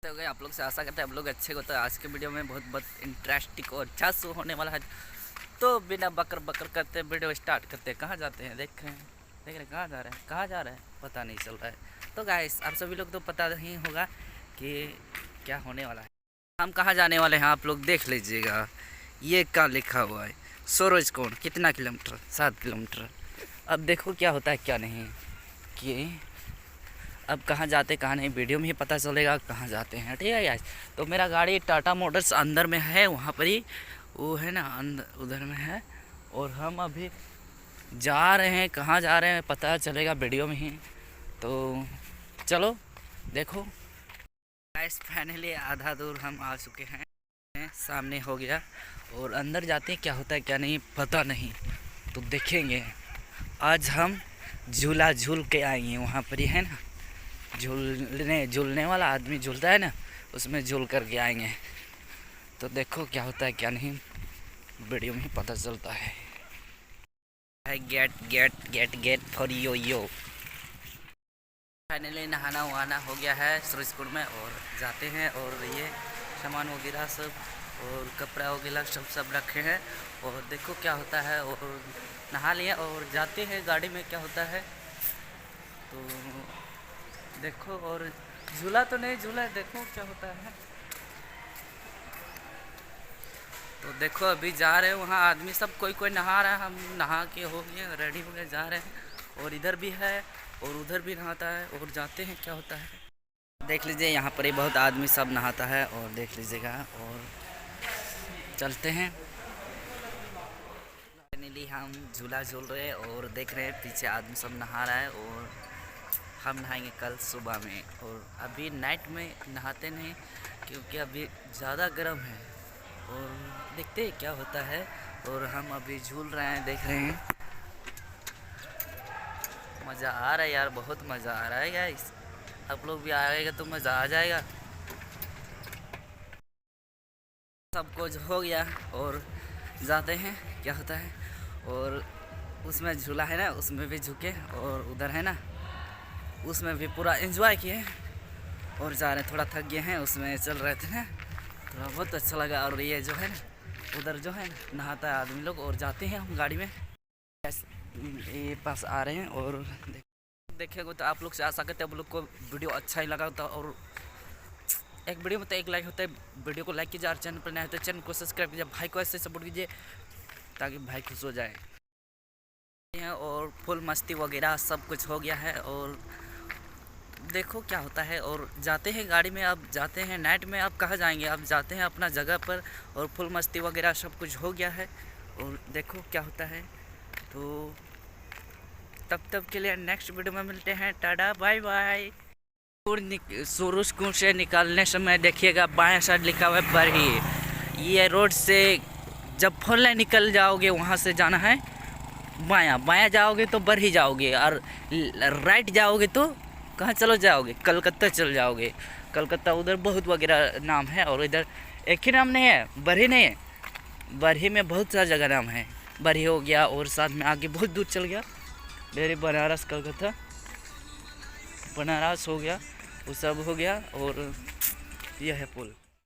हो गए आप लोग से आशा करते हैं आप लोग अच्छे को। तो आज के वीडियो में बहुत बहुत इंटरेस्टिंग और अच्छा शो होने वाला है। तो बिना बकर बकर करते वीडियो स्टार्ट करते हैं। कहाँ जाते हैं देख रहे हैं कहाँ जा रहे हैं पता नहीं चल रहा है। तो गाइस आप सभी लोग तो पता ही होगा कि क्या होने वाला है, हम कहाँ जाने वाले हैं। आप लोग देख लीजिएगा, ये क्या लिखा हुआ है, सूरज कोण कितना किलोमीटर, 7 किलोमीटर। अब देखो क्या होता है क्या नहीं, कि अब कहाँ जाते कहाँ नहीं वीडियो में ही पता चलेगा कहाँ जाते हैं। ठीक है यार। तो मेरा गाड़ी टाटा मोटर्स अंदर में है, वहाँ पर ही वो है ना, अंदर उधर में है। और हम अभी जा रहे हैं, कहाँ जा रहे हैं पता चलेगा वीडियो में ही। तो चलो देखो गाइस, फाइनली आधा दूर हम आ चुके हैं, सामने हो गया। और अंदर जाते हैं, क्या होता है क्या नहीं पता नहीं, तो देखेंगे। आज हम झूला झूल के आएंगे, वहाँ पर ही है ना झूलने वाला आदमी झूलता है ना, उसमें झूल कर के आएंगे। तो देखो क्या होता है क्या नहीं, वीडियो में ही पता चलता है। Get get get get for yo. Finally नहाना वहाना हो गया है सूरजकुंड में, और जाते हैं। और ये सामान वगैरह सब और कपड़ा वगैरह सब रखे हैं। और देखो क्या होता है, और नहा लिए और जाते हैं गाड़ी में। क्या होता है तो देखो, और झूला तो नहीं झूला, देखो क्या होता है। तो देखो अभी जा रहे हैं वहाँ, आदमी सब कोई नहा रहा है। हम नहा के हो गए, रेडी हो गए, जा रहे हैं। और इधर भी है और उधर भी नहाता है, और जाते हैं क्या होता है। देख लीजिए यहाँ पर ही बहुत आदमी सब नहाता है, और देख लीजिएगा। और चलते हैं। फाइनली हम झूला झूल रहे हैं और देख रहे हैं पीछे आदमी सब नहा रहा है। और हम नहाएंगे कल सुबह में, और अभी नाइट में नहाते नहीं क्योंकि अभी ज़्यादा गर्म है। और देखते हैं क्या होता है। और हम अभी झूल रहे हैं, देख रहे हैं। मज़ा आ रहा है यार, बहुत मज़ा आ रहा है गाइस। आप लोग भी आएगा तो मज़ा आ जाएगा। सब कुछ हो गया और जाते हैं क्या होता है। और उसमें झूला है ना, उसमें भी झुके, और उधर है ना उसमें भी पूरा एंजॉय किए। और जा रहे हैं, थोड़ा थक गए हैं, उसमें चल रहे थे ना, थोड़ा बहुत अच्छा लगा। और ये जो है ना उधर जो है ना नहाता है आदमी लोग। और जाते हैं हम गाड़ी में, ये पास आ रहे हैं। और देखेंगे तो आप लोग से आशा करते हैं आप लोग को वीडियो अच्छा ही लगा होता। और एक वीडियो में तो एक लाइक होता है, वीडियो को लाइक कीजिए। और चैनल पर नए होते चैनल को सब्सक्राइब कीजिए। भाई को ऐसे सपोर्ट कीजिए ताकि भाई खुश हो जाए। और फुल मस्ती वगैरह सब कुछ हो गया है। और देखो क्या होता है। और जाते हैं गाड़ी में, अब जाते हैं नाइट में। अब कहाँ जाएंगे, अब जाते हैं अपना जगह पर। और फुल मस्ती वगैरह सब कुछ हो गया है। और देखो क्या होता है। तो तब के लिए नेक्स्ट वीडियो में मिलते हैं। Tata bye bye. सूरजकुंड से निकालने समय देखिएगा बाएं साइड लिखा हुआ है बरही। ये रोड से जब 4 लाइन निकल जाओगे वहाँ से जाना है बायां जाओगे तो बरही जाओगे। और राइट जाओगे तो कहाँ चलो जाओगे, कलकत्ता चल जाओगे। कलकत्ता उधर बहुत वगैरह नाम है। और इधर एक ही नाम नहीं है, बरही नहीं है। बरही में बहुत सारा जगह नाम है। बरही हो गया, और साथ में आगे बहुत दूर चल गया, मेरे बनारस कलकत्ता बनारस हो गया, वो सब हो गया। और यह है पुल।